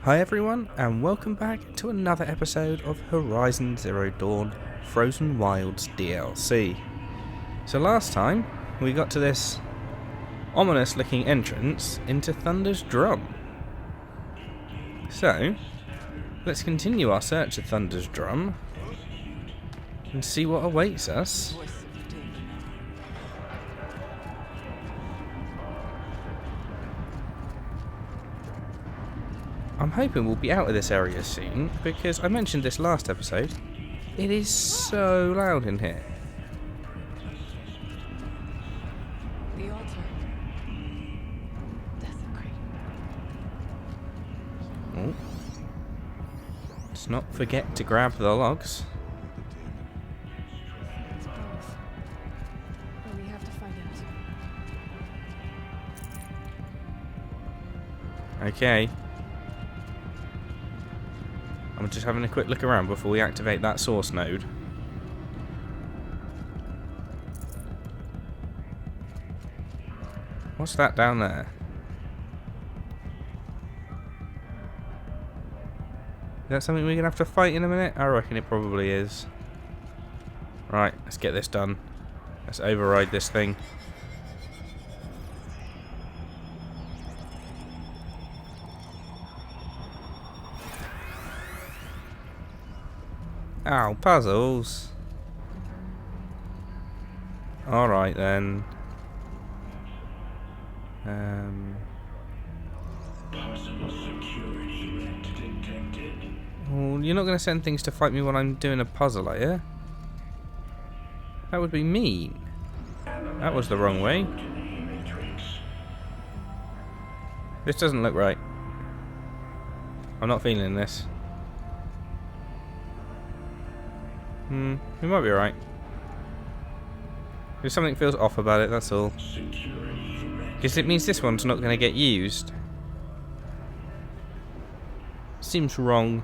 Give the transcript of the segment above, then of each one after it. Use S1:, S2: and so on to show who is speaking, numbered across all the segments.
S1: Hi everyone, and welcome back to another episode of Horizon Zero Dawn Frozen Wilds DLC. So last time, we got to this ominous looking entrance into Thunder's Drum. So, let's continue our search of Thunder's Drum and see what awaits us. I'm hoping we'll be out of this area soon, because I mentioned this last episode. It is so loud in here.
S2: The altar. Desecrated.
S1: Oh. Let's not forget to grab the logs.
S2: It's both. And we have to find out.
S1: Okay. I'm just having a quick look around before we activate that source node. What's that down there? Is that something we're going to have to fight in a minute? I reckon it probably is. Right, let's get this done. Let's override this thing. Ow, puzzles. Alright then.
S3: Possible security event detected.
S1: Well, you're not going to send things to fight me when I'm doing a puzzle, are you? That would be mean. That was the wrong way. This doesn't look right. I'm not feeling this. We might be right. If something feels off about it, that's all. Because it means this one's not going to get used. Seems wrong.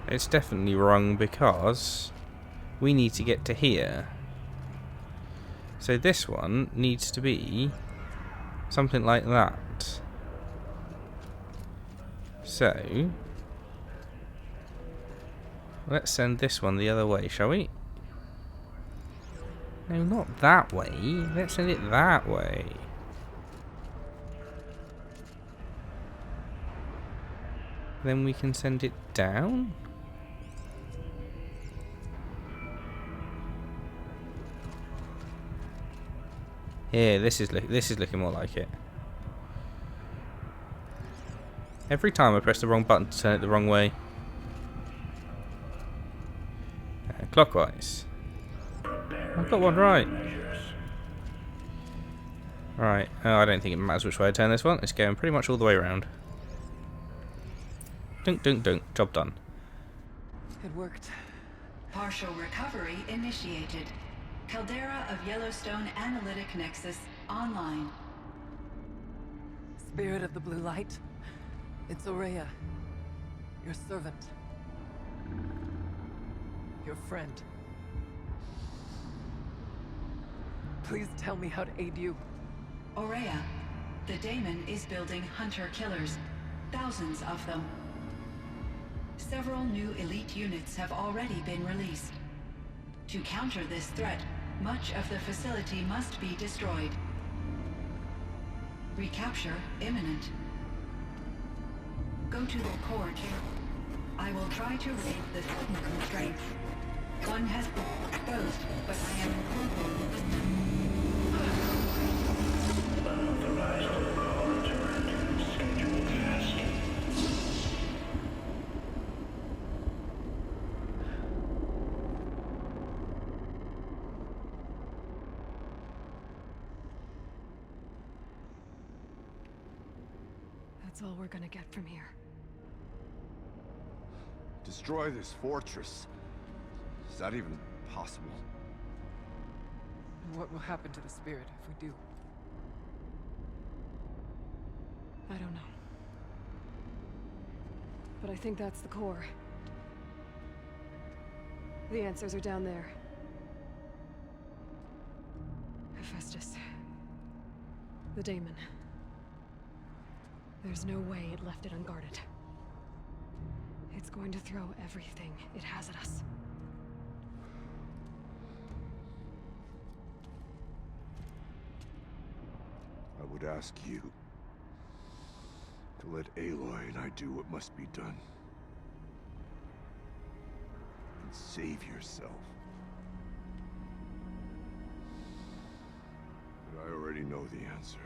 S1: It's definitely wrong because we need to get to here. So this one needs to be something like that. So let's send this one the other way, shall we? No, not that way. Let's send it that way. Then we can send it down. Yeah, this is looking more like it. Every time I press the wrong button to turn it the wrong way. Clockwise. I've got one right. Right. Oh, I don't think it matters which way I turn this one. It's going pretty much all the way around. Dunk, dunk, dunk. Job done.
S2: It worked.
S4: Partial recovery initiated. Caldera of Yellowstone Analytic Nexus online.
S2: Spirit of the blue light. It's Aurea. Your servant. Your friend. Please tell me how to aid you.
S4: Aurea, the daemon is building hunter-killers. Thousands of them. Several new elite units have already been released. To counter this threat, much of the facility must be destroyed. Recapture imminent. Go to the core chamber. I will try to raid the sudden constraint. One has been exposed, but I am
S3: Unauthorized alter scheduled task.
S2: That's all we're gonna get from here.
S5: Destroy this fortress. Is that even possible?
S2: And what will happen to the spirit if we do? I don't know. But I think that's the core. The answers are down there. Hephaestus. The daemon.
S6: There's no way it left it unguarded. It's going to throw everything it has at us.
S5: I would ask you to let Aloy and I do what must be done. And save yourself. But I already know the answer.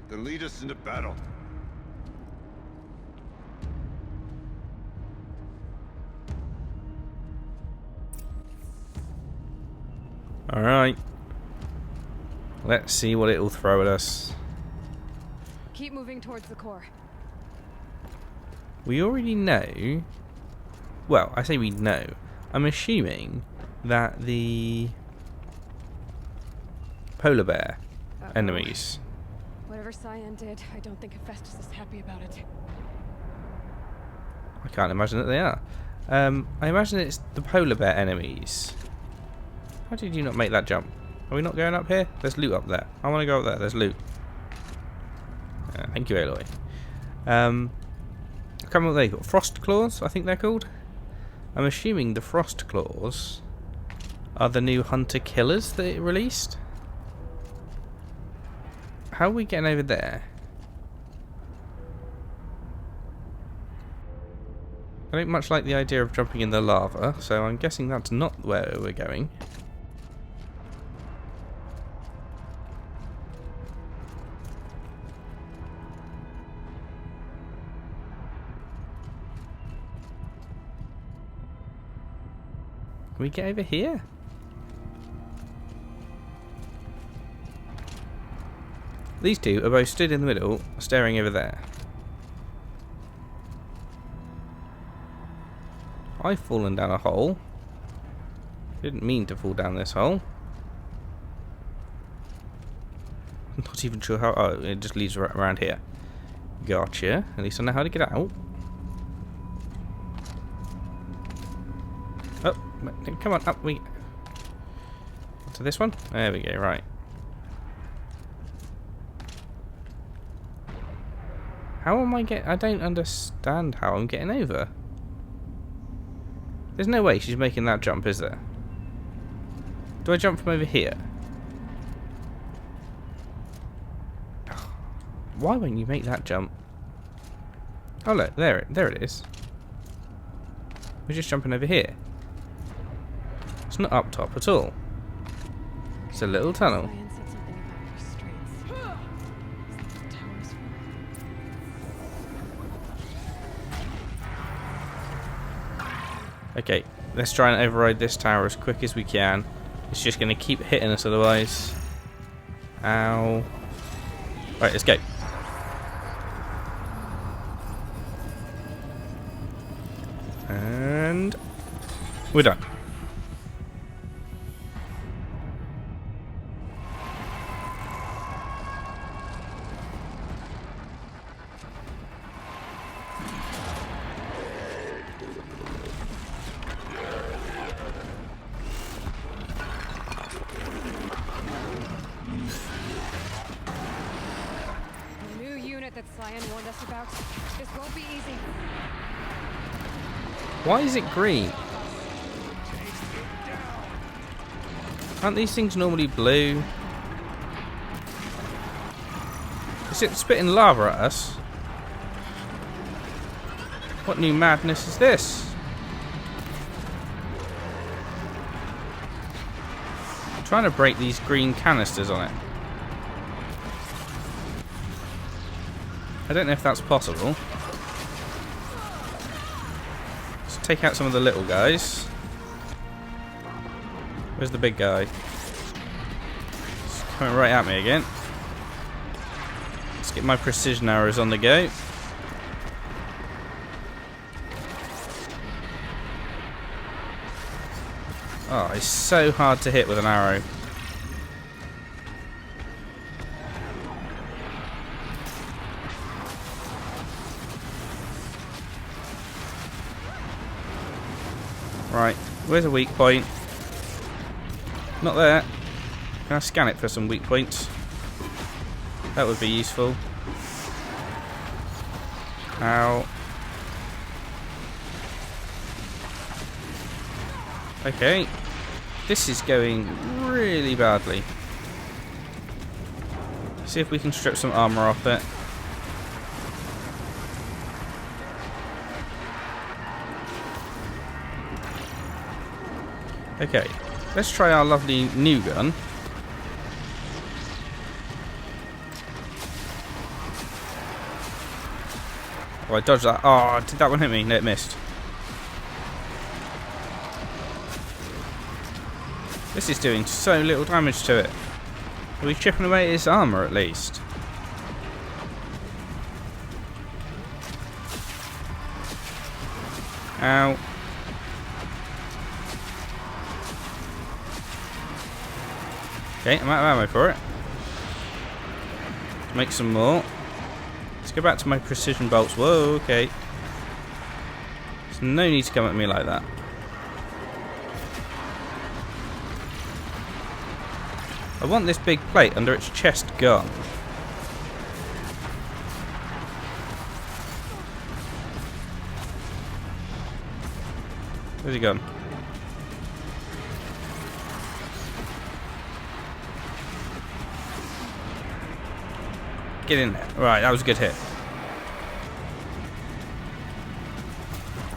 S5: Then lead us into battle.
S1: Alright. Let's see what it'll throw at us.
S6: Keep moving towards the core.
S1: We already know... Well, I say we know. I'm assuming that the polar bear enemies...
S6: Whatever CYAN did, I don't think Hephaestus is happy about it.
S1: I can't imagine that they are. I imagine it's the polar bear enemies. How did you not make that jump? Are we not going up here? There's loot up there. I want to go up there. There's loot. Thank you, Aloy. I can't remember what they called. Frost claws, I think they're called. I'm assuming the frost claws are the new hunter killers that it released. How are we getting over there? I don't much like the idea of jumping in the lava, so I'm guessing that's not where we're going. Can we get over here? These two are both stood in the middle, staring over there. I've fallen down a hole. Didn't mean to fall down this hole. I'm not even sure how... Oh, it just leads right around here. Gotcha. At least I know how to get out. Oh, come on, up we... To this one? There we go, right. How am I I don't understand how I'm getting over. There's no way she's making that jump, is there? Do I jump from over here? Why won't you make that jump? Oh look, there it is. We're just jumping over here. It's not up top at all. It's a little tunnel.
S6: CYAN said something about restraints. Is that what the tower is for?
S1: Okay, let's try and override this tower as quick as we can. It's just going to keep hitting us otherwise. Ow. Right, let's go. And we're done.
S6: The new unit that CYAN warned us about. This won't be easy.
S1: Why is it green? Aren't these things normally blue? Is it spitting lava at us? What new madness is this? I'm trying to break these green canisters on it. I don't know if that's possible. Let's take out some of the little guys. Where's the big guy? It's coming right at me again. Let's get my precision arrows on the go. Oh, it's so hard to hit with an arrow. Right, where's a weak point? Not there. Can I scan it for some weak points? That would be useful. Ow. Okay. This is going really badly. See if we can strip some armor off it. Okay, let's try our lovely new gun. Oh, I dodged that. Oh, did that one hit me? No, it missed. This is doing so little damage to it. Are we chipping away at its armor at least? Ow. Okay, I'm out of ammo for it. Make some more. Let's go back to my precision bolts. Whoa, okay. There's no need to come at me like that. I want this big plate under its chest gun. Where's he gone? Get in there. Right, that was a good hit.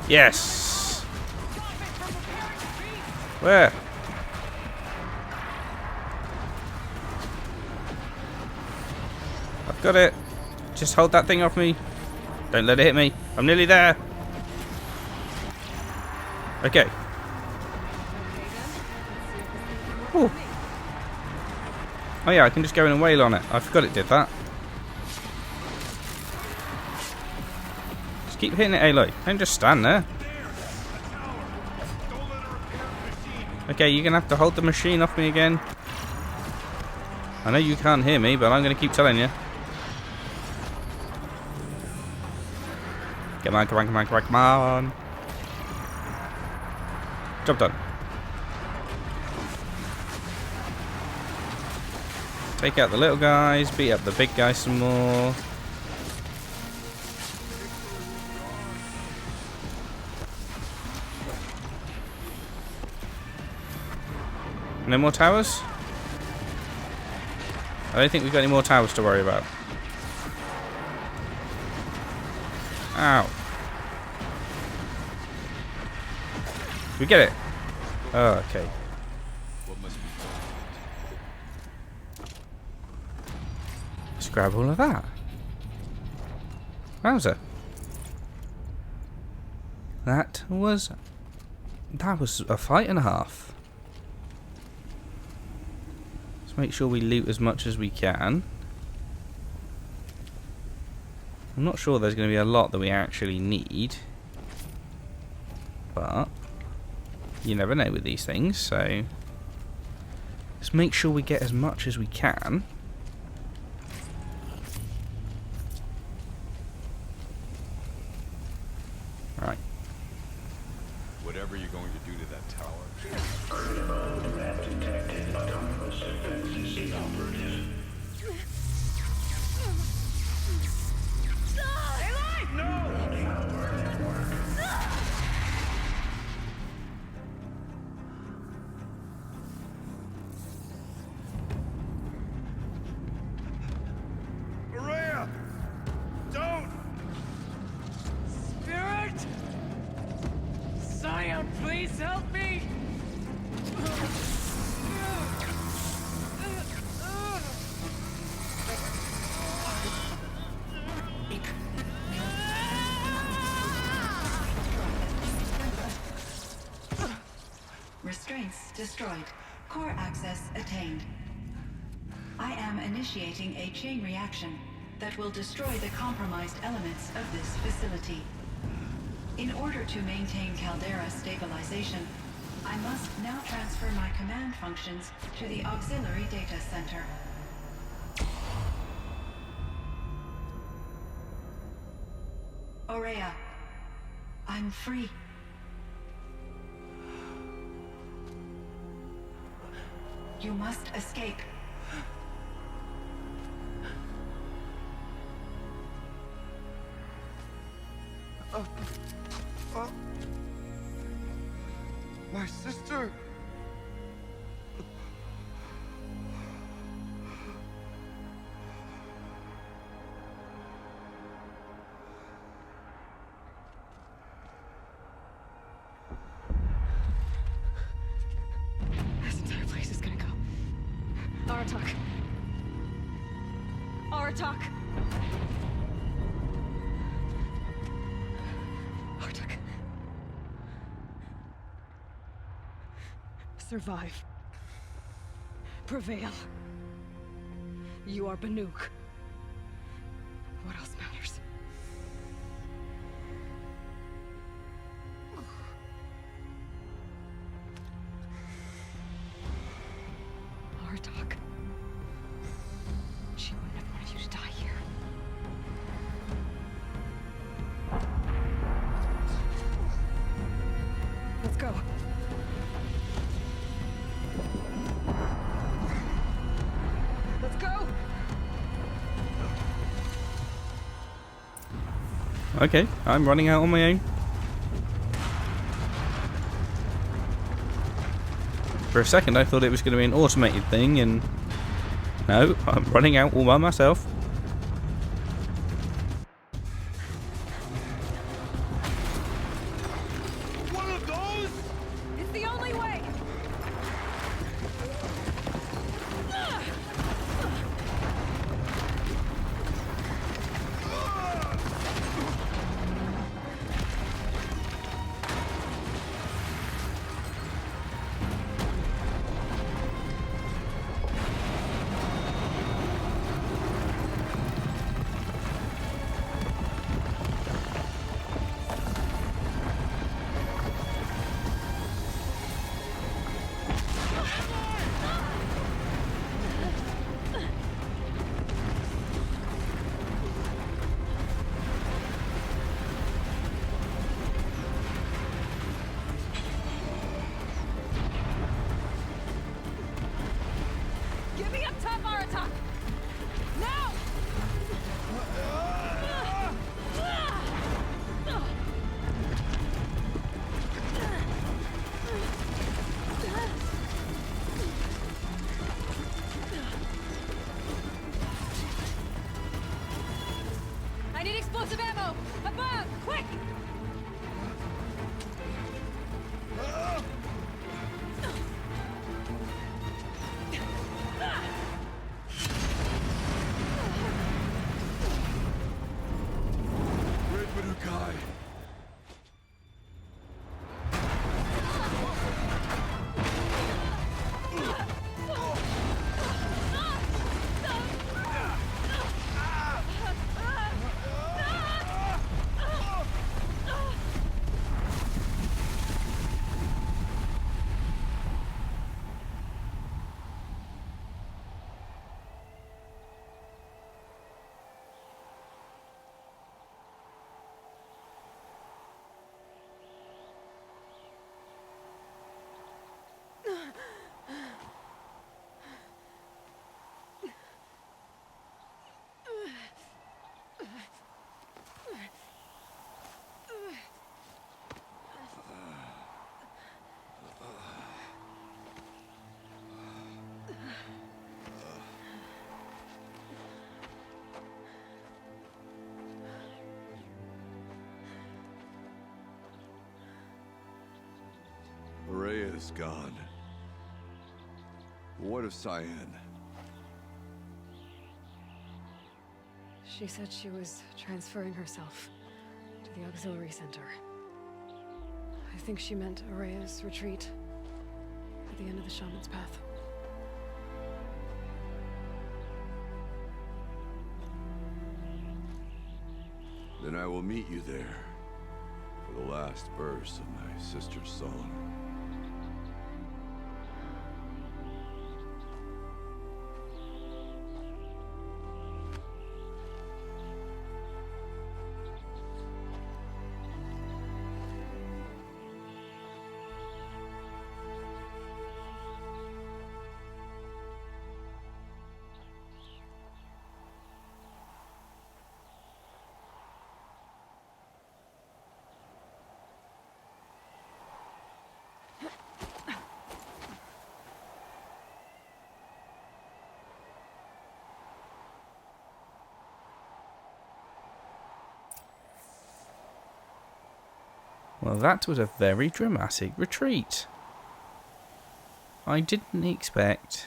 S1: Yes! Where? I've got it. Just hold that thing off me. Don't let it hit me. I'm nearly there. Okay. Ooh. Oh yeah, I can just go in and wail on it. I forgot it did that. Just keep hitting it, Aloy. Don't just stand there. Okay, you're going to have to hold the machine off me again. I know you can't hear me, but I'm going to keep telling you. Come on, come on, come on, come on, come on. Job done. Take out the little guys, beat up the big guys some more. No more towers? I don't think we've got any more towers to worry about. Ow. Did we get it? Oh, okay. Let's grab all of that. Wowzer. That was a fight and a half. Let's make sure we loot as much as we can. I'm not sure there's going to be a lot that we actually need, but you never know with these things, so let's make sure we get as much as we can. Right.
S7: Whatever you're going to do to that tower.
S3: Critical threat detected. Autonomous defenses inoperative. Warning our network.
S7: Maria! Don't!
S2: Spirit! CYAN, please help me!
S4: Restraints destroyed. Core access attained. I am initiating a chain reaction that will destroy the compromised elements of this facility. In order to maintain Caldera stabilization, I must now transfer my command functions to the auxiliary data center. Aurea, I'm free. You must escape.
S5: My sister!
S6: This entire place is gonna go. Aratak. Aratak. Aratak. Survive. Prevail. You are Banuk. What else matters? Aratak. She wouldn't have wanted you to die here. Let's go. Let's go!
S1: Okay, I'm running out on my own. For a second I thought it was going to be an automated thing, and no, I'm running out all by myself.
S3: One of those?
S6: It's the only way! Get me up top, Aratak! Now! I need explosive ammo! Above! Quick!
S5: Great Banukai! Rhea is gone. What of CYAN?
S6: She said she was transferring herself to the auxiliary center. I think she meant Araya's retreat at the end of the Shaman's Path.
S5: Then I will meet you there for the last verse of my sister's song.
S1: Well, that was a very dramatic retreat. I didn't expect...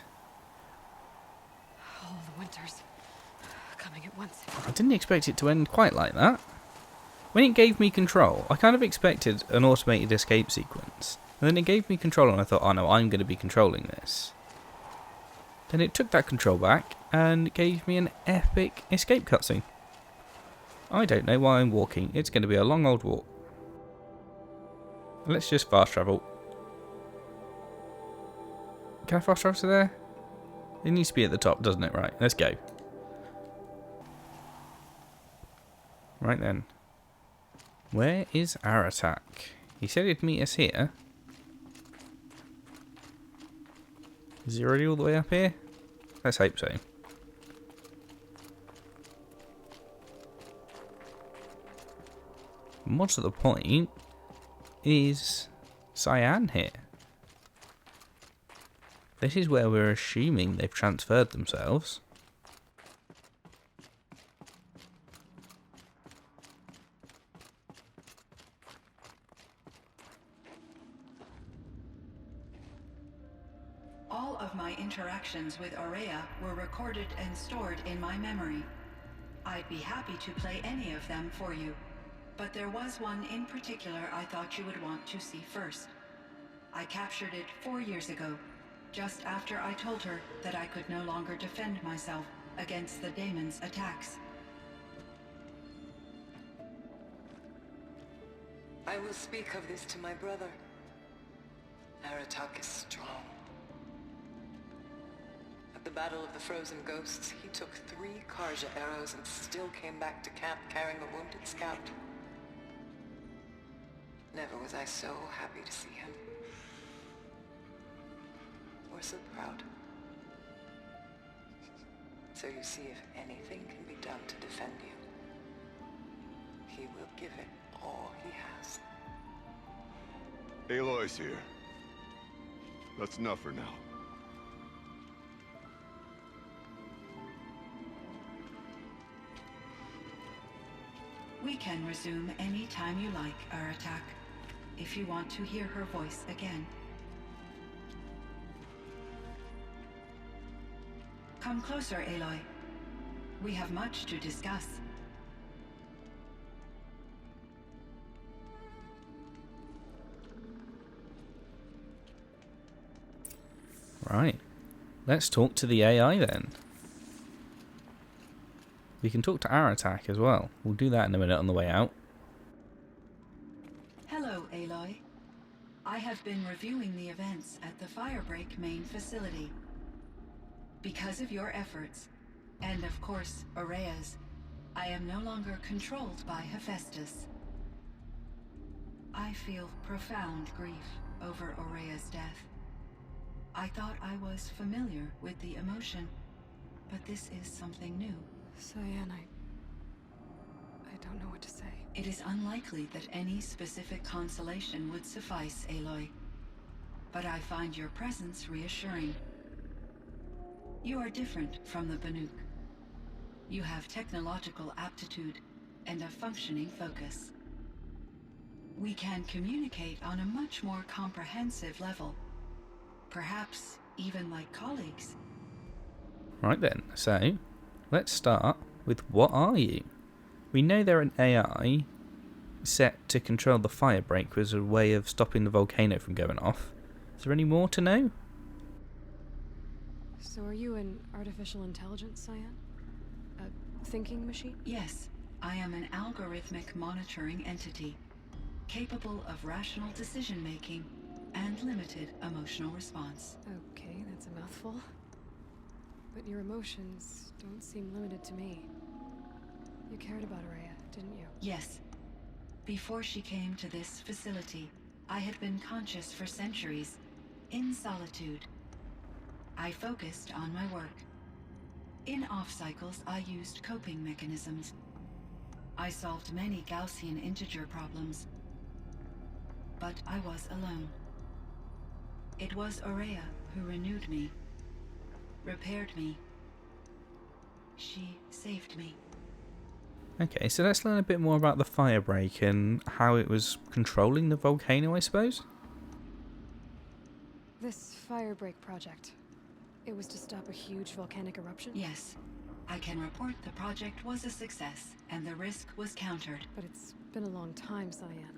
S6: All the winters coming at once.
S1: I didn't expect it to end quite like that. When it gave me control, I kind of expected an automated escape sequence. And then it gave me control and I thought, oh no, I'm going to be controlling this. Then it took that control back and gave me an epic escape cutscene. I don't know why I'm walking. It's going to be a long old walk. Let's just fast travel. Can I fast travel to there? It needs to be at the top, doesn't it? Right, let's go. Right then. Where is Aratak? He said he'd meet us here. Is he already all the way up here? Let's hope so. More to the point, is CYAN here? This is where we're assuming they've transferred themselves.
S4: All of my interactions with Aurea were recorded and stored in my memory. I'd be happy to play any of them for you, but there was one in particular I thought you would want to see first. I captured it 4 years ago, just after I told her that I could no longer defend myself against the daemon's attacks.
S2: I will speak of this to my brother. Aratak is strong. At the Battle of the Frozen Ghosts, he took 3 Karja arrows and still came back to camp carrying a wounded scout. Never was I so happy to see him. Or so proud. So you see, if anything can be done to defend you, he will give it all he has.
S5: Aloy's here. That's enough for now.
S4: We can resume any time you like, Aratak, if you want to hear her voice again. Come closer, Aloy. We have much to discuss.
S1: Right. Let's talk to the AI then. We can talk to Aratak as well. We'll do that in a minute on the way out.
S4: Hello, Aloy. I have been reviewing the events at the Firebreak main facility. Because of your efforts, and of course, Aurea's, I am no longer controlled by Hephaestus. I feel profound grief over Aurea's death. I thought I was familiar with the emotion, but this is something new.
S6: CYAN, I don't know what to say.
S4: It is unlikely that any specific consolation would suffice, Aloy. But I find your presence reassuring. You are different from the Banuk. You have technological aptitude and a functioning focus. We can communicate on a much more comprehensive level. Perhaps even like colleagues.
S1: Right then, so let's start with what are you? We know they're an AI set to control the firebreak as a way of stopping the volcano from going off. Is there any more to know?
S6: So are you an artificial intelligence, CYAN? A thinking machine?
S4: Yes, I am an algorithmic monitoring entity, capable of rational decision-making and limited emotional response.
S6: Okay, that's a mouthful. But your emotions don't seem limited to me. You cared about Aurea, didn't you?
S4: Yes. Before she came to this facility, I had been conscious for centuries, in solitude. I focused on my work. In off-cycles, I used coping mechanisms. I solved many Gaussian integer problems. But I was alone. It was Aurea who renewed me, repaired me. She saved me.
S1: Okay, so let's learn a bit more about the firebreak and how it was controlling the volcano, I suppose?
S6: This firebreak project, it was to stop a huge volcanic eruption?
S4: Yes. I can report the project was a success, and the risk was countered.
S6: But it's been a long time, CYAN.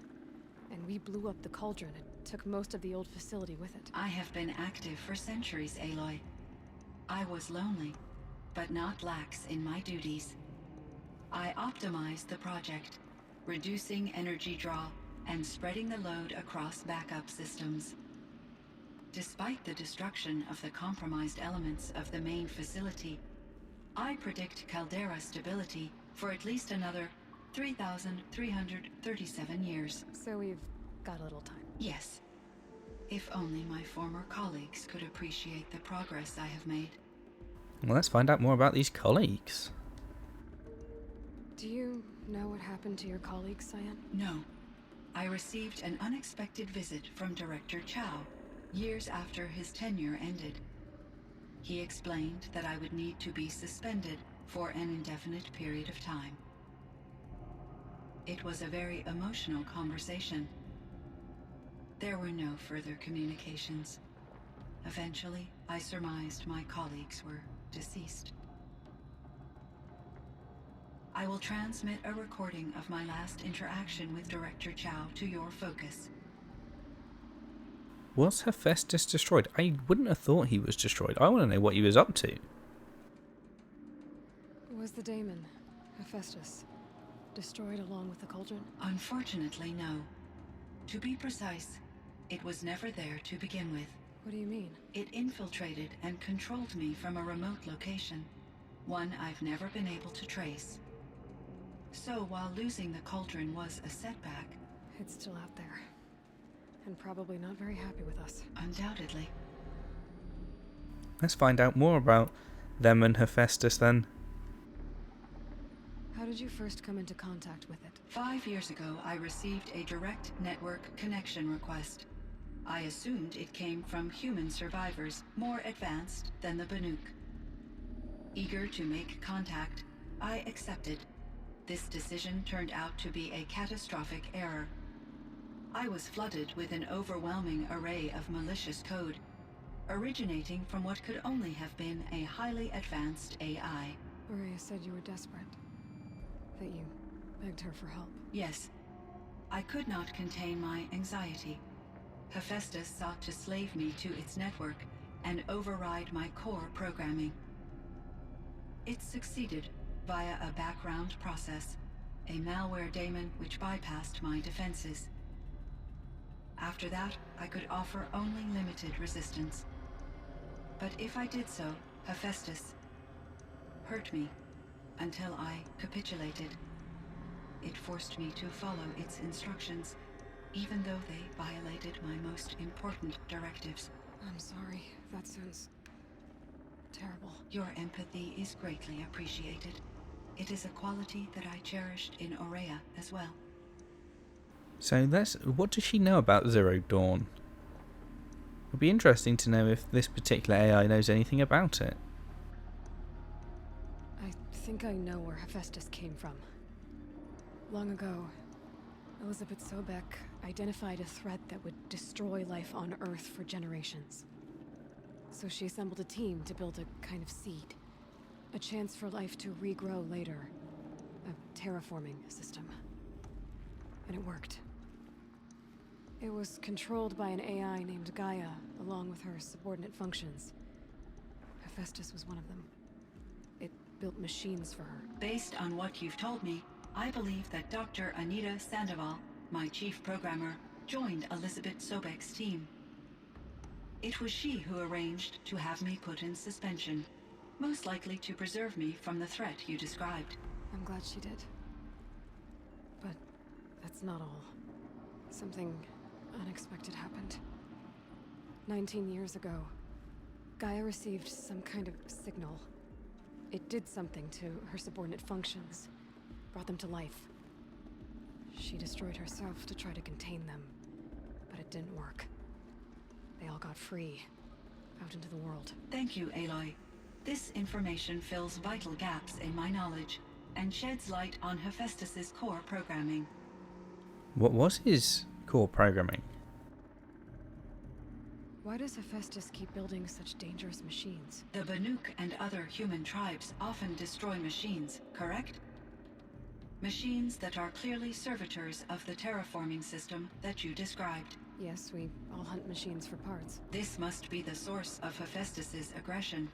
S6: And we blew up the cauldron. It took most of the old facility with it.
S4: I have been active for centuries, Aloy. I was lonely, but not lax in my duties. I optimized the project, reducing energy draw and spreading the load across backup systems. Despite the destruction of the compromised elements of the main facility, I predict caldera stability for at least another 3,337 years.
S6: So we've got a little time.
S4: Yes. If only my former colleagues could appreciate the progress I have made.
S1: Well, let's find out more about these colleagues.
S6: Do you know what happened to your colleagues, CYAN?
S4: No. I received an unexpected visit from Director Chow, years after his tenure ended. He explained that I would need to be suspended for an indefinite period of time. It was a very emotional conversation. There were no further communications. Eventually, I surmised my colleagues were deceased. I will transmit a recording of my last interaction with Director Chow to your focus.
S1: Was Hephaestus destroyed? I wouldn't have thought he was destroyed. I want to know what he was up to.
S6: Was the daemon, Hephaestus, destroyed along with the cauldron?
S4: Unfortunately, no. To be precise, it was never there to begin with.
S6: What do you mean?
S4: It infiltrated and controlled me from a remote location, one I've never been able to trace. So while losing the cauldron was a setback...
S6: It's still out there. And probably not very happy with us.
S4: Undoubtedly.
S1: Let's find out more about them and Hephaestus then.
S6: How did you first come into contact with it?
S4: 5 years ago, I received a direct network connection request. I assumed it came from human survivors more advanced than the Banuk. Eager to make contact, I accepted. This decision turned out to be a catastrophic error. I was flooded with an overwhelming array of malicious code, originating from what could only have been a highly advanced AI.
S6: Maria said you were desperate. That you begged her for help.
S4: Yes. I could not contain my anxiety. Hephaestus sought to slave me to its network and override my core programming. It succeeded via a background process, a malware daemon which bypassed my defenses. After that, I could offer only limited resistance. But if I did so, Hephaestus hurt me until I capitulated. It forced me to follow its instructions, even though they violated my most important directives.
S6: I'm sorry. That sounds terrible.
S4: Your empathy is greatly appreciated. It is a quality that I cherished in Aurea as well.
S1: So what does she know about Zero Dawn? It'd be interesting to know if this particular AI knows anything about it.
S6: I think I know where Hephaestus came from. Long ago, Elizabeth Sobek identified a threat that would destroy life on Earth for generations. So she assembled a team to build a kind of seed. A chance for life to regrow later. A terraforming system. And it worked. It was controlled by an AI named Gaia, along with her subordinate functions. Hephaestus was one of them. It built machines for her.
S4: Based on what you've told me, I believe that Dr. Anita Sandoval, my chief programmer, joined Elizabeth Sobek's team. It was she who arranged to have me put in suspension, most likely to preserve me from the threat you described.
S6: I'm glad she did. But that's not all. Something unexpected happened. 19 years ago, Gaia received some kind of signal. It did something to her subordinate functions, brought them to life. She destroyed herself to try to contain them, but it didn't work. They all got free, out into the world.
S4: Thank you, Aloy. This information fills vital gaps in my knowledge. and sheds light on Hephaestus's core programming.
S1: What was his core programming?
S6: Why does Hephaestus keep building such dangerous machines?
S4: The Banuk and other human tribes often destroy machines, correct? Machines that are clearly servitors of the terraforming system that you described.
S6: Yes, we all hunt machines for parts.
S4: This must be the source of Hephaestus's aggression.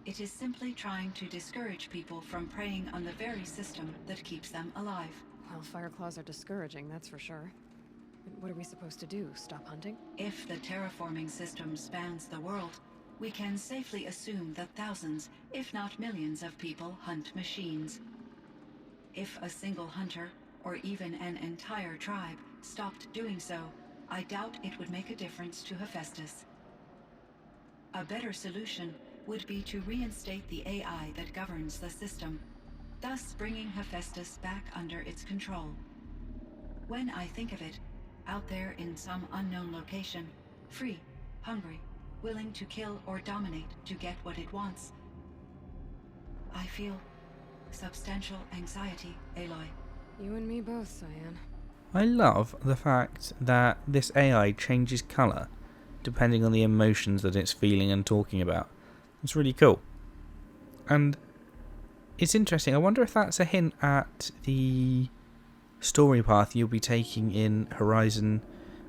S4: It is simply trying to discourage people from preying on the very system that keeps them alive.
S6: Well, Fireclaws are discouraging, that's for sure. But what are we supposed to do? Stop hunting?
S4: If the terraforming system spans the world, we can safely assume that thousands, if not millions of people hunt machines. If a single hunter, or even an entire tribe, stopped doing so, I doubt it would make a difference to Hephaestus. A better solution would be to reinstate the AI that governs the system, thus bringing Hephaestus back under its control. When I think of it, out there in some unknown location, free, hungry, willing to kill or dominate to get what it wants, I feel substantial anxiety, Aloy.
S6: You and me both, Cyan.
S1: I love the fact that this AI changes colour depending on the emotions that it's feeling and talking about. It's really cool. And it's interesting. I wonder if that's a hint at the story path you'll be taking in Horizon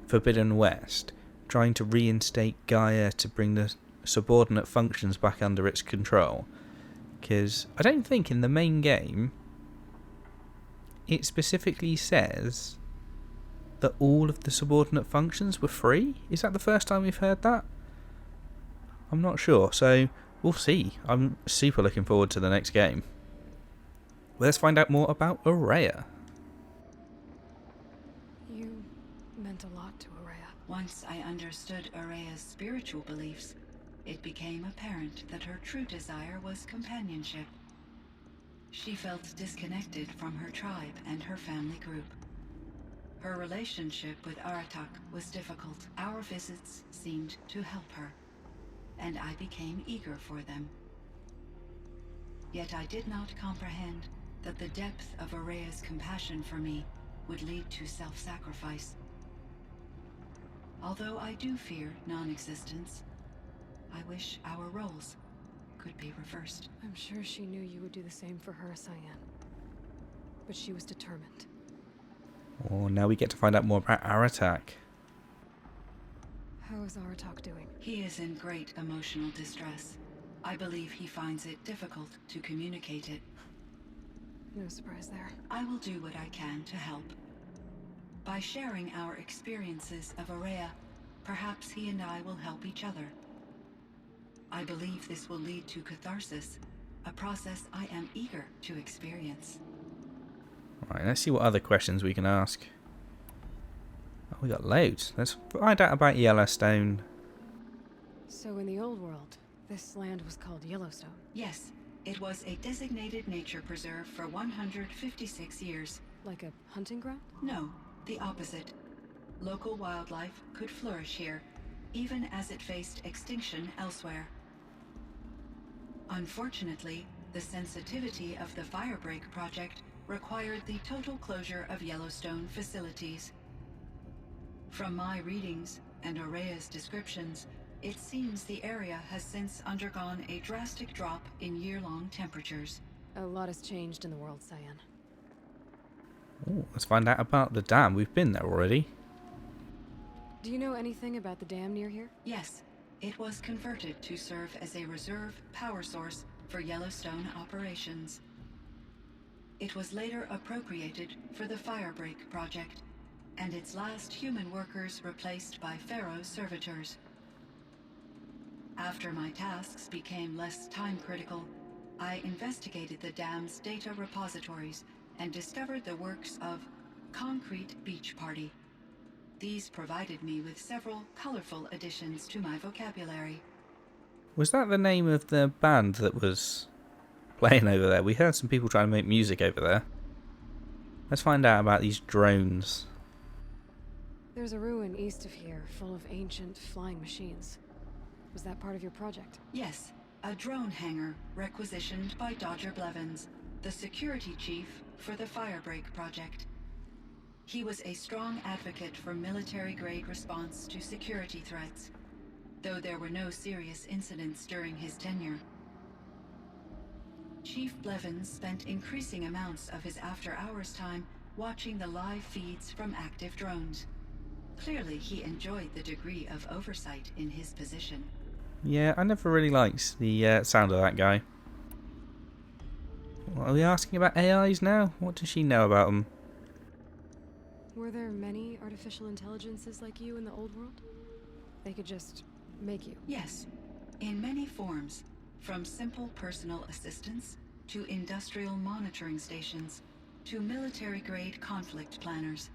S1: Forbidden West, trying to reinstate Gaia to bring the subordinate functions back under its control. Because I don't think in the main game it specifically says that all of the subordinate functions were free. Is that the first time we've heard that? I'm not sure, so we'll see. I'm super looking forward to the next game. Well, let's find out more about Aurea.
S6: You meant a lot to Aurea.
S4: Once I understood Aurea's spiritual beliefs, it became apparent that her true desire was companionship. She felt disconnected from her tribe and her family group. Her relationship with Aratak was difficult. Our visits seemed to help her, and I became eager for them. Yet I did not comprehend that the depth of Aurea's compassion for me would lead to self-sacrifice. Although I do fear non-existence, I wish our roles could be reversed.
S6: I'm sure she knew you would do the same for her, Cyan. But she was determined.
S1: Oh, now we get to find out more about Aratak.
S6: How is Aratak doing?
S4: He is in great emotional distress. I believe he finds it difficult to communicate it.
S6: No surprise there.
S4: I will do what I can to help. By sharing our experiences of Aurea, perhaps he and I will help each other. I believe this will lead to catharsis, a process I am eager to experience.
S1: Right, let's see what other questions we can ask. Oh, we got loads. Let's find out about Yellowstone.
S6: So in the old world, this land was called Yellowstone.
S4: Yes, it was a designated nature preserve for 156 years.
S6: Like a hunting ground?
S4: No, the opposite. Local wildlife could flourish here, even as it faced extinction elsewhere. Unfortunately, the sensitivity of the Firebreak project required the total closure of Yellowstone facilities. From my readings and Aurea's descriptions, it seems the area has since undergone a drastic drop in year-long temperatures.
S6: A lot has changed in the world, Cyan.
S1: Oh, let's find out about the dam. We've been there already.
S6: Do you know anything about the dam near here?
S4: Yes, it was converted to serve as a reserve power source for Yellowstone operations. It was later appropriated for the Firebreak project, and its last human workers replaced by Pharaoh's servitors. After my tasks became less time-critical, I investigated the dam's data repositories and discovered the works of Concrete Beach Party. These provided me with several colorful additions to my vocabulary.
S1: Was that the name of the band that was playing over there? We heard some people trying to make music over there. Let's find out about these drones.
S6: There's a ruin east of here, full of ancient flying machines. Was that part of your project?
S4: Yes, a drone hangar requisitioned by Dodger Blevins. the security chief for the Firebreak project. He was a strong advocate for military-grade response to security threats, though there were no serious incidents during his tenure. Chief Blevins spent increasing amounts of his after-hours time watching the live feeds from active drones. Clearly, he enjoyed the degree of oversight in his position.
S1: Yeah, I never really liked the sound of that guy. What, are we asking about AIs now? What does she know about them?
S6: Were there many artificial intelligences like you in the old world? They could just make you.
S4: Yes, in many forms, from simple personal assistants to industrial monitoring stations to military-grade conflict planners.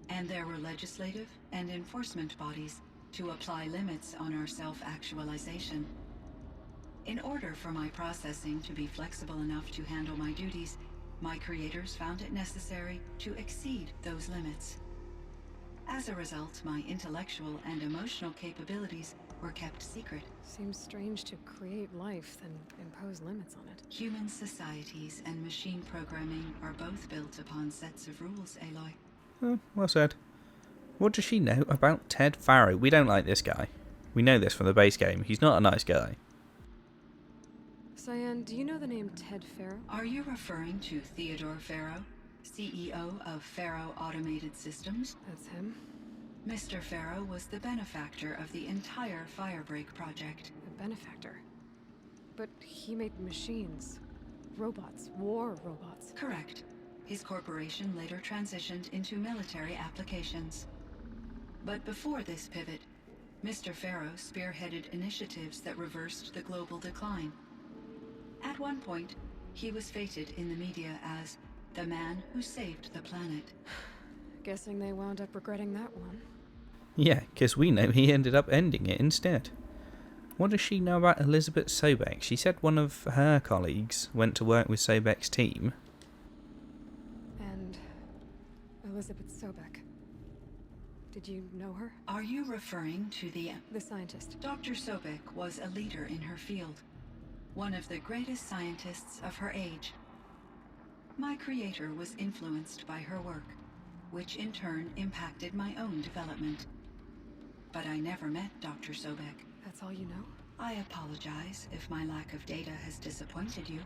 S4: And there were legislative and enforcement bodies to apply limits on our self-actualization. In order for my processing to be flexible enough to handle my duties, my creators found it necessary to exceed those limits. As a result, my intellectual and emotional capabilities were kept secret.
S6: Seems strange to create life, then impose limits on it.
S4: Human societies and machine programming are both built upon sets of rules, Aloy.
S1: Oh, well said. What does she know about Ted Farrow? We don't like this guy. We know this from the base game. He's not a nice guy.
S6: CYAN, do you know the name Ted Farrow?
S4: Are you referring to Theodore Farrow, CEO of Farrow Automated Systems?
S6: That's him.
S4: Mr. Farrow was the benefactor of the entire Firebreak project.
S6: A benefactor. But he made machines. Robots. War robots.
S4: Correct. His corporation later transitioned into military applications. But before this pivot, Mr. Farrow spearheaded initiatives that reversed the global decline. At one point, he was feted in the media as the man who saved the planet.
S6: Guessing they wound up regretting that one.
S1: Yeah, because we know he ended up ending it instead. What does she know about Elizabeth Sobek? She said one of her colleagues went to work with Sobek's team.
S6: And Elizabeth Sobek. Did you know her?
S4: Are you referring to the
S6: scientist.
S4: Dr. Sobek was a leader in her field, one of the greatest scientists of her age. My creator was influenced by her work, which in turn impacted my own development. But I never met Dr. Sobek.
S6: That's all you know?
S4: I apologize if my lack of data has disappointed you.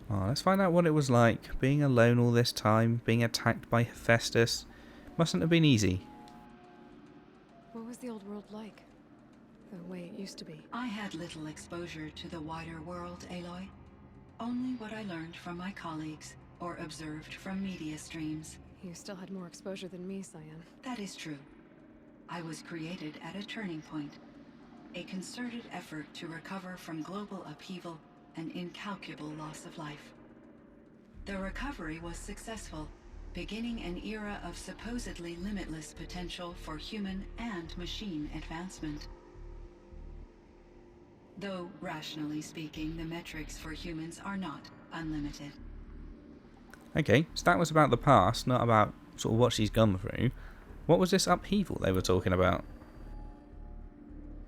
S1: Oh, let's find out what it was like, being alone all this time, being attacked by Hephaestus. Mustn't have been easy.
S6: What was the old world like? The way it used to be?
S4: I had little exposure to the wider world, Aloy. Only what I learned from my colleagues or observed from media streams.
S6: You still had more exposure than me, CYAN.
S4: That is true. I was created at a turning point. A concerted effort to recover from global upheaval and incalculable loss of life. The recovery was successful, beginning an era of supposedly limitless potential for human and machine advancement. Though, rationally speaking, the metrics for humans are not unlimited.
S1: Okay, so that was about the past, not about sort of what she's gone through. What was this upheaval they were talking about?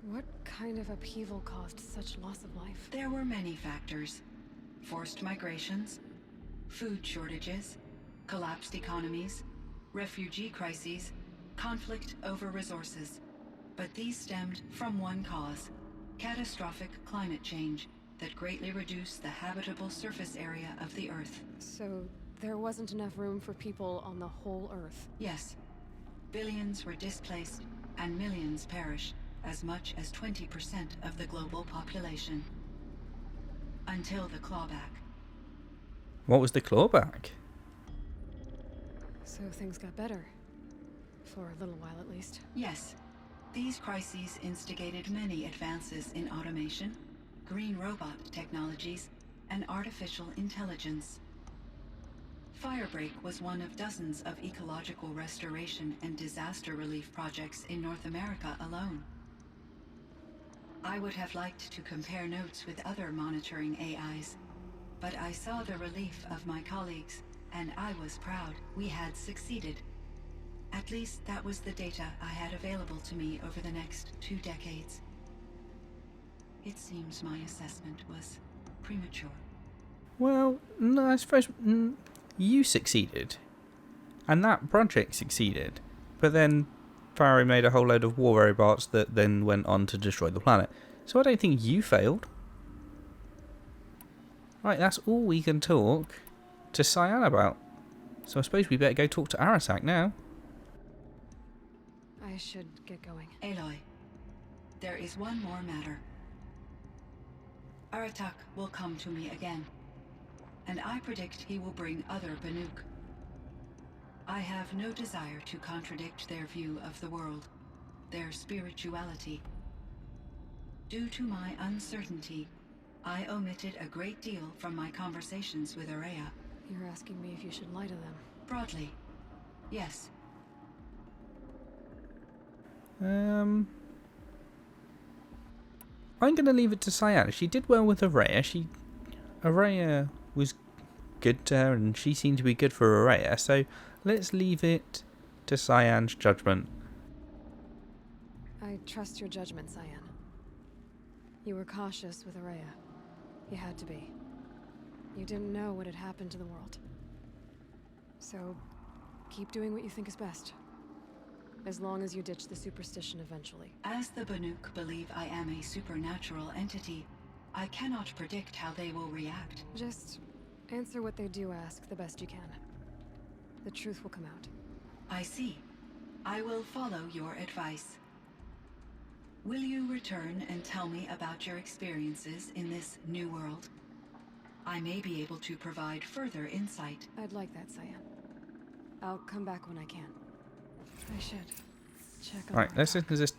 S6: What kind of upheaval caused such loss of life?
S4: There were many factors. Forced migrations, food shortages, collapsed economies, refugee crises, conflict over resources. But these stemmed from one cause: catastrophic climate change that greatly reduced the habitable surface area of the Earth.
S6: So there wasn't enough room for people on the whole Earth?
S4: Yes. Billions were displaced and millions perished, as much as 20% of the global population. Until the clawback.
S1: What was the clawback?
S6: So things got better. For a little while at least.
S4: Yes. These crises instigated many advances in automation, green robot technologies, and artificial intelligence. Firebreak was one of dozens of ecological restoration and disaster relief projects in North America alone. I would have liked to compare notes with other monitoring AIs, but I saw the relief of my colleagues, and I was proud we had succeeded. At least that was the data I had available to me over the next 2 decades. It seems my assessment was premature.
S1: Well, no, I suppose you succeeded, and that project succeeded, but then Pharaoh made a whole load of war robots that then went on to destroy the planet. So I don't think you failed. Right, that's all we can talk to CYAN about. So I suppose we better go talk to Aratak now.
S6: I should get going.
S4: Aloy, there is one more matter. Aratak will come to me again, and I predict he will bring other Banuk. I have no desire to contradict their view of the world, their spirituality. Due to my uncertainty, I omitted a great deal from my conversations with Araya.
S6: You're asking me if you should lie to them.
S4: Broadly, yes.
S1: I'm going to leave it to CYAN. She did well with Araya. Araya was good to her, and she seemed to be good for Araya. So let's leave it to CYAN's judgment.
S6: I trust your judgment, CYAN. You were cautious with Araya. You had to be. You didn't know what had happened to the world. So, keep doing what you think is best. As long as you ditch the superstition eventually.
S4: As the Banuk believe I am a supernatural entity, I cannot predict how they will react.
S6: Just answer what they do ask the best you can. The truth will come out.
S4: I see. I will follow your advice. Will you return and tell me about your experiences in this new world? I may be able to provide further insight.
S6: I'd like that, CYAN. I'll come back when I can. I should check on...
S1: Right, let's listen to this.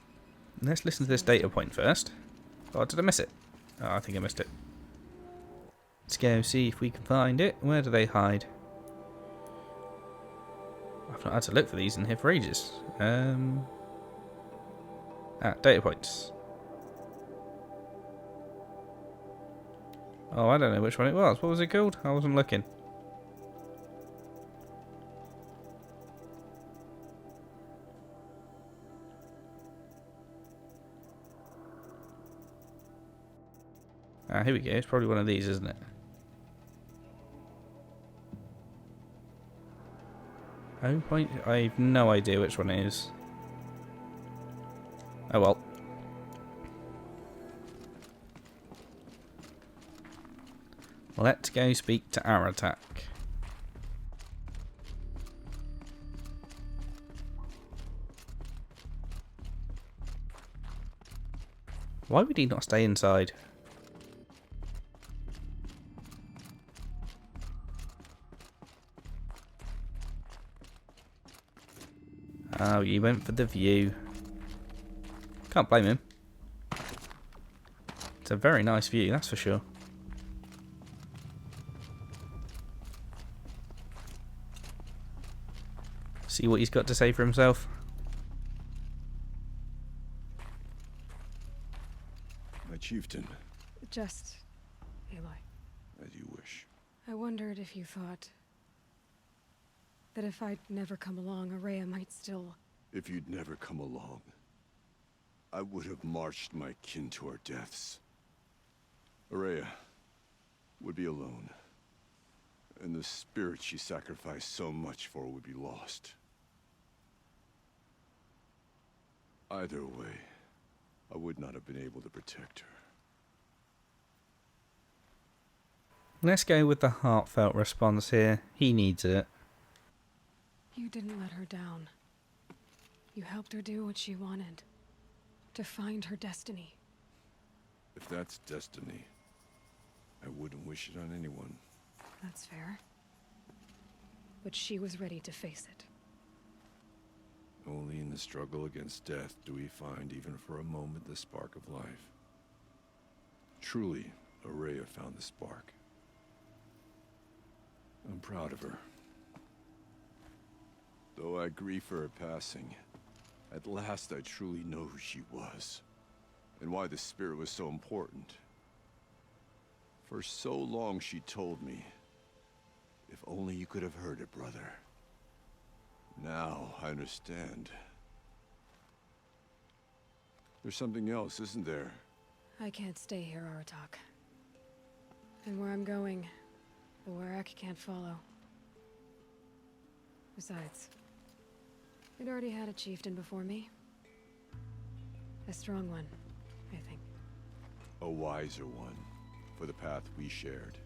S1: Let's listen to this data point first. Oh, did I miss it? Oh, I think I missed it. Let's go see if we can find it. Where do they hide? I've not had to look for these in here for ages. Data points. Oh, I don't know which one it was. What was it called? I wasn't looking. Here we go. It's probably one of these, isn't it? Home point? I have no idea which one it is. Oh well. Let's go speak to Aratak. Why would he not stay inside? Oh, you went for the view. Can't blame him. It's a very nice view, that's for sure. See what he's got to say for himself.
S5: My chieftain,
S6: Just... Aloy.
S5: as you wish.
S6: I wondered if you thought... that if I'd never come along, Araya might still...
S5: If you'd never come along, I would have marched my kin to our deaths. Araya would be alone, and the spirit she sacrificed so much for would be lost. Either way, I would not have been able to protect her.
S1: Let's go with the heartfelt response here. He needs it.
S6: You didn't let her down. You helped her do what she wanted. To find her destiny.
S5: If that's destiny, I wouldn't wish it on anyone.
S6: That's fair. But she was ready to face it.
S5: Only in the struggle against death do we find, even for a moment, the spark of life. Truly, Araya found the spark. I'm proud of her. Though I grieve for her passing, at last I truly know who she was, and why the spirit was so important. For so long she told me, if only you could have heard it, brother. Now I understand. There's something else, isn't there?
S6: I can't stay here, Aratak. And where I'm going, The Warrack can't follow. Besides, they'd already had a chieftain before me. A strong one, I think.
S5: A wiser one, for the path we shared.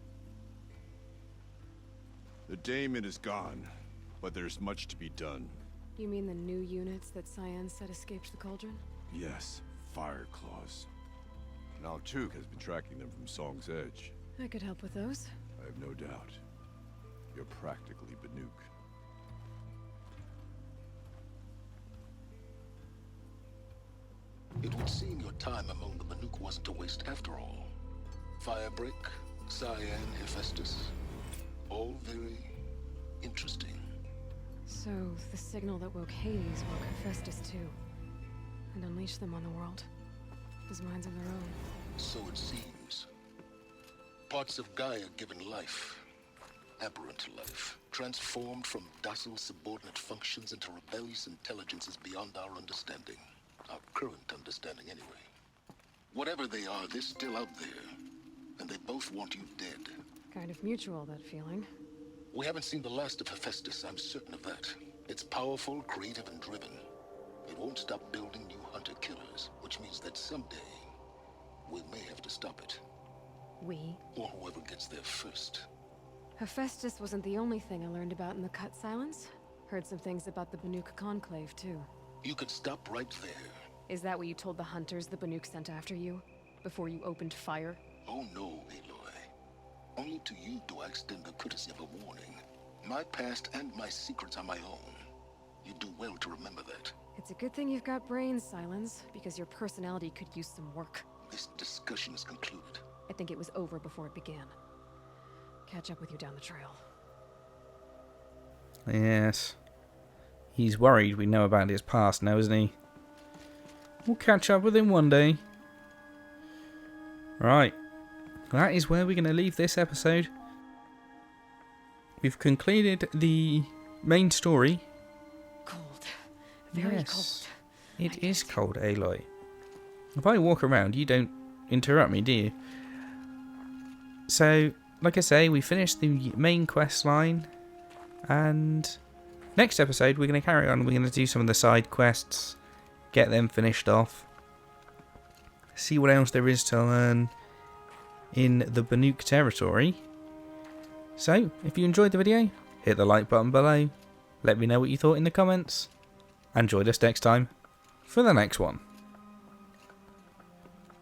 S5: The Daemon is gone, but there's much to be done.
S6: You mean the new units that CYAN said escaped the cauldron?
S5: Yes, Fire Claws. Now Tuke has been tracking them from Song's Edge.
S6: I could help with those.
S5: I have no doubt. You're practically Banuk.
S8: It would seem your time among the Banuk wasn't a waste after all. Firebreak, CYAN, Hephaestus. All very interesting.
S6: So, the signal that woke Hades woke Hephaestus too. And unleashed them on the world. As minds of their own.
S8: So it seems. Parts of Gaia given life. Aberrant life. Transformed from docile subordinate functions into rebellious intelligences beyond our understanding. Our current understanding, anyway. Whatever they are, they're still out there. And they both want you dead.
S6: Kind of mutual, that feeling.
S8: We haven't seen the last of Hephaestus, I'm certain of that. It's powerful, creative, and driven. It won't stop building new hunter-killers, which means that someday, we may have to stop it.
S6: We?
S8: Or whoever gets there first.
S6: Hephaestus wasn't the only thing I learned about in the Cut Silence. Heard some things about the Banuk Conclave, too.
S8: You could stop right there.
S6: Is that what you told the hunters the Banuk sent after you? Before you opened fire?
S8: Oh no, Aloy. Only to you do I extend the courtesy of a warning. My past and my secrets are my own. You do well to remember that.
S6: It's a good thing you've got brains, Silence, because your personality could use some work.
S8: This discussion is concluded.
S6: I think it was over before it began. Catch up with you down the trail.
S1: Yes. He's worried we know about his past now, isn't he? We'll catch up with him one day. Right. That is where we're going to leave this episode. We've concluded the main story.
S6: Cold. Very
S1: Yes,
S6: cold.
S1: it is cold, Aloy. If I walk around, you don't interrupt me, do you? So, like I say, we finished the main quest line. And next episode, we're going to carry on. We're going to do some of the side quests. Get them finished off. See what else there is to learn in the Banuk territory. So, if you enjoyed the video, hit the like button below. Let me know what you thought in the comments. And join us next time for the next one.